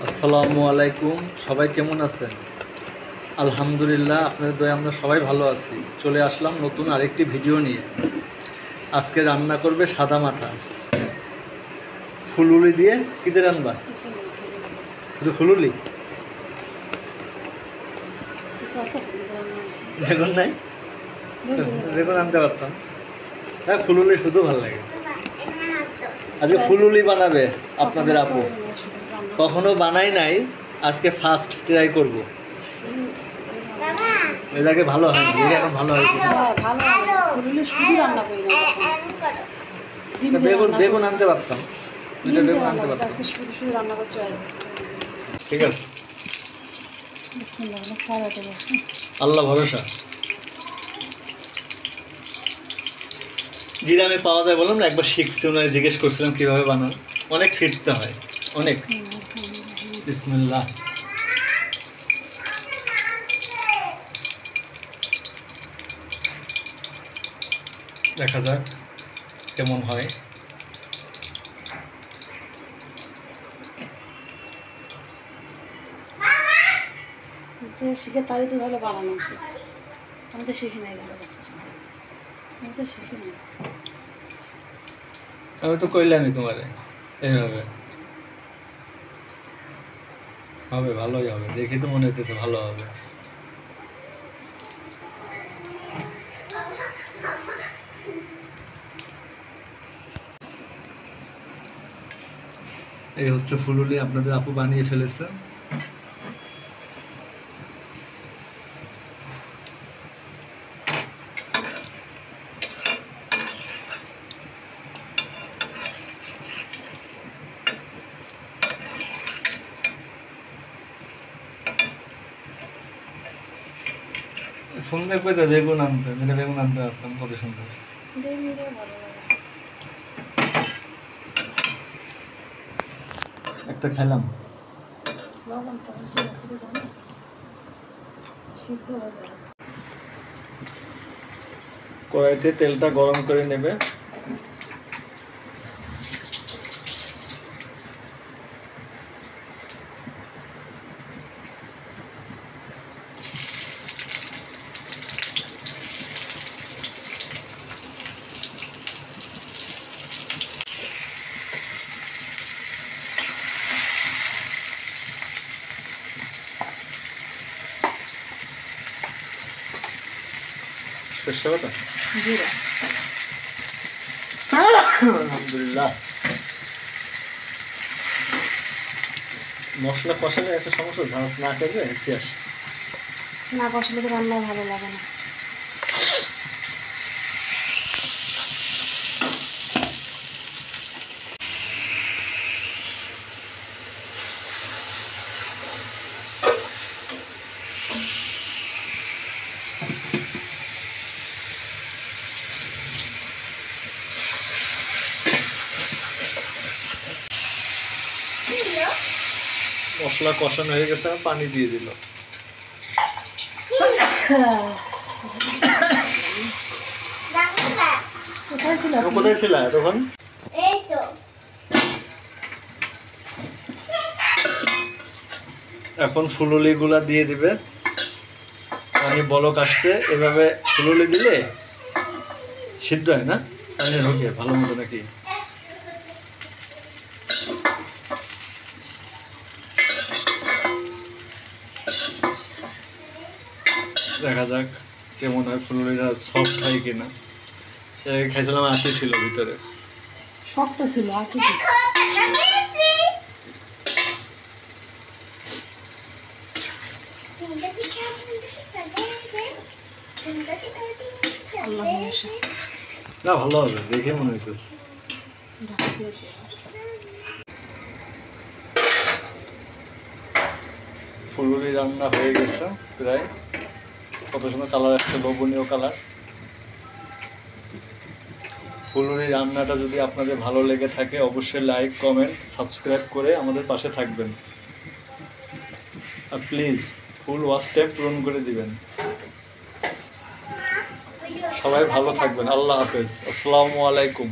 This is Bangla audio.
আসসালামু আলাইকুম। সবাই কেমন আছেন? আলহামদুলিল্লাহ, আপনাদের দয়ায় আমরা সবাই ভালো আছি। চলে আসলাম নতুন আরেকটি ভিডিও নিয়ে। আজকে রান্না করবে সাদা মাঠা ফুলুলি দিয়ে। কী দিয়ে রান্না? শুধু ফুলুলি? বেগুন নাই? বেগুন আনতে পারতাম। হ্যাঁ, ফুলুলি শুধু ভালো লাগে। আজকে ফুলুলি বানাবে আপনাদের আপু। কখনো বানাই নাই, আজকে ফার্স্ট ট্রাই করব। এটাকে ভালো হয় না, এটা এখন ভালো হয় বেগুন বেগুন আনতে পারতাম। বেগুন আনতে পারতাম। ঠিক আছে, আল্লাহ ভরসা। গ্রামে পাওয়া যায় বললাম না, একবার শিখছি, ওনারে জিজ্ঞেস করছিলাম কীভাবে বানান। অনেক ফিরতে হয়, অনেক। বিসমিল্লাহ। দেখা যাক কেমন হয়। শিখে তারই তো ভালো বানানো উচিত। আমি তো শিখি নাই, ভালো আছে, আমি তো শিখি নাই। আমি তো কইলামই তোমারে এইভাবে হবে, ভালোই হবে। দেখি তো মনে হইতেছে ভালো হবে। এই হচ্ছে ফুলুলি, আপনাদের আপু বানিয়ে ফেলেছে। ফোন দেখবে তো বেগুন আনতে, বেগুন আনতে পারতাম, কত সুন্দর। একটা খেলাম। কড়াইতে তেলটা গরম করে নেবে। আলহামদুলিল্লাহ। মশলা কষালে একটা সমস্যা, ঝাঁস না খেলে শেষ। না কষালে তো রান্না ভালো লাগে না। মশলা কষানো হয়ে গেছে, পানি দিয়ে দিল। কোথায় ছিল তখন? এখন ফুলুলি গুলা দিয়ে দিবে। পানি বলক আসছে, এভাবে ফুলুলি দিলে সিদ্ধ হয় না, পানি ঢুকে ভালো মতো নাকি। দেখা যাক কেমন হয়, ফুলুলিটা সফট হয় কিনা। খাইছিলাম, আশি ছিল ভিতরে, শক্ত ছিল। আর কি না, ভালো হবে দেখে মনে হইতেছে। ফুলুরি রান্না হয়ে গেছে প্রায়। কত সুন্দর কালার আসছে, লোভনীয় কালার। ফুলুরি রান্নাটা যদি আপনাদের ভালো লেগে থাকে, অবশ্যই লাইক, কমেন্ট, সাবস্ক্রাইব করে আমাদের পাশে থাকবেন। আর প্লিজ ফুল ওয়াচ টাইম পূরণ করে দিবেন। সবাই ভালো থাকবেন। আল্লাহ হাফেজ। আসসালামু আলাইকুম।